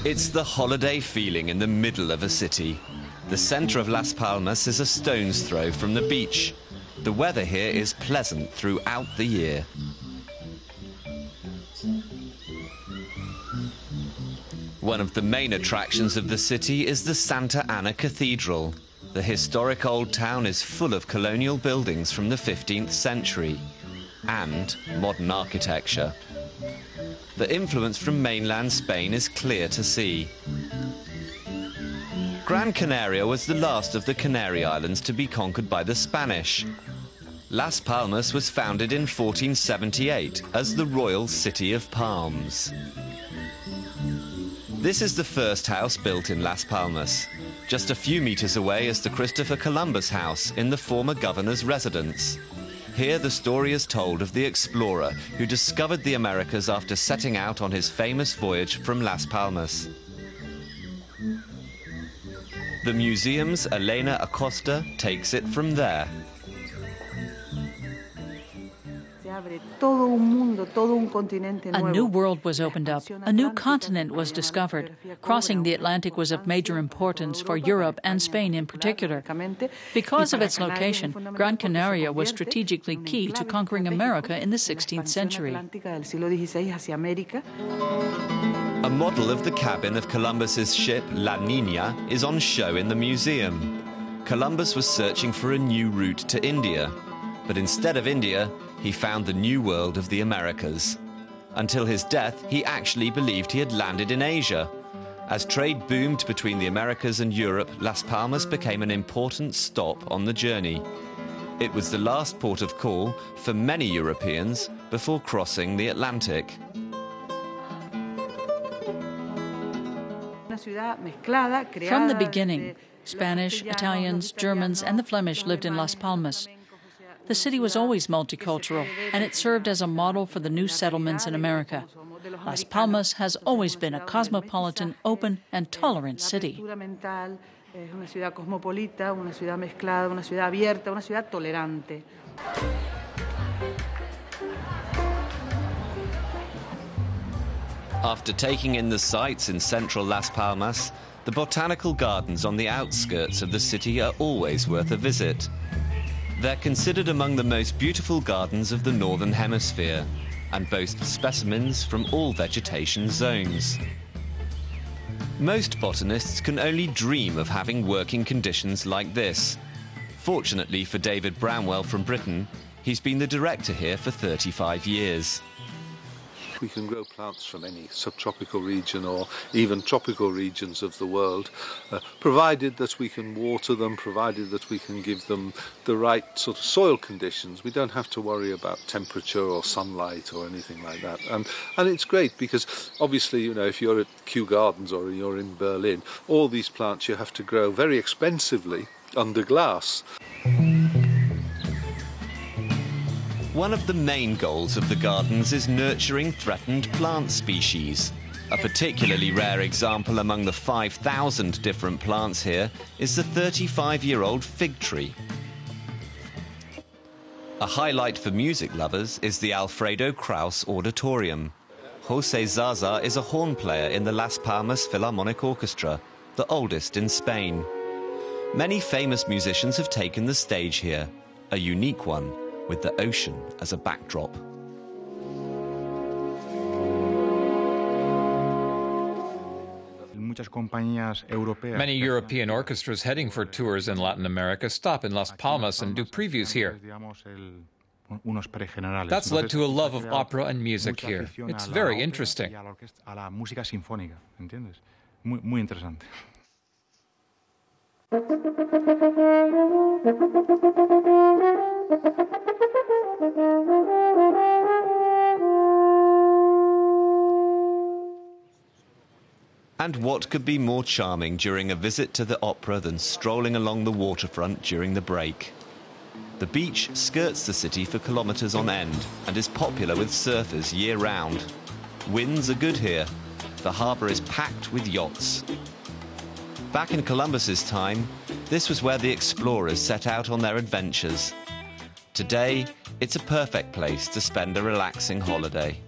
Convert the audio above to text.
It's the holiday feeling in the middle of a city. The center of Las Palmas is a stone's throw from the beach. The weather here is pleasant throughout the year. One of the main attractions of the city is the Santa Ana Cathedral. The historic old town is full of colonial buildings from the 15th century and modern architecture. The influence from mainland Spain is clear to see. Gran Canaria was the last of the Canary Islands to be conquered by the Spanish. Las Palmas was founded in 1478 as the Royal City of Palms. This is the first house built in Las Palmas. Just a few meters away is the Christopher Columbus house in the former governor's residence. Here the story is told of the explorer who discovered the Americas after setting out on his famous voyage from Las Palmas. The museum's Elena Acosta takes it from there. A new world was opened up, a new continent was discovered. Crossing the Atlantic was of major importance for Europe and Spain in particular. Because of its location, Gran Canaria was strategically key to conquering America in the 16th century. A model of the cabin of Columbus's ship La Niña is on show in the museum. Columbus was searching for a new route to India, but instead of India, he found the new world of the Americas. Until his death, he actually believed he had landed in Asia. As trade boomed between the Americas and Europe, Las Palmas became an important stop on the journey. It was the last port of call for many Europeans before crossing the Atlantic. From the beginning, Spanish, Italians, Germans, and the Flemish lived in Las Palmas. The city was always multicultural, and it served as a model for the new settlements in America. Las Palmas has always been a cosmopolitan, open, and tolerant city. After taking in the sights in central Las Palmas, the botanical gardens on the outskirts of the city are always worth a visit. They're considered among the most beautiful gardens of the Northern Hemisphere and boast specimens from all vegetation zones. Most botanists can only dream of having working conditions like this. Fortunately for David Bramwell from Britain, he's been the director here for 35 years. We can grow plants from any subtropical region or even tropical regions of the world, provided that we can water them, provided that we can give them the right sort of soil conditions. We don't have to worry about temperature or sunlight or anything like that. And it's great because obviously, you know, if you're at Kew Gardens or you're in Berlin, all these plants you have to grow very expensively under glass. One of the main goals of the gardens is nurturing threatened plant species. A particularly rare example among the 5,000 different plants here is the 35-year-old fig tree. A highlight for music lovers is the Alfredo Kraus Auditorium. Jose Zarza is a horn player in the Las Palmas Philharmonic Orchestra, the oldest in Spain. Many famous musicians have taken the stage here, a unique one, with the ocean as a backdrop. Many European orchestras heading for tours in Latin America stop in Las Palmas and do previews here. That's led to a love of opera and music here. It's very interesting. And what could be more charming during a visit to the opera than strolling along the waterfront during the break? The beach skirts the city for kilometers on end and is popular with surfers year-round. Winds are good here. The harbour is packed with yachts. Back in Columbus's time, this was where the explorers set out on their adventures. Today, it's a perfect place to spend a relaxing holiday.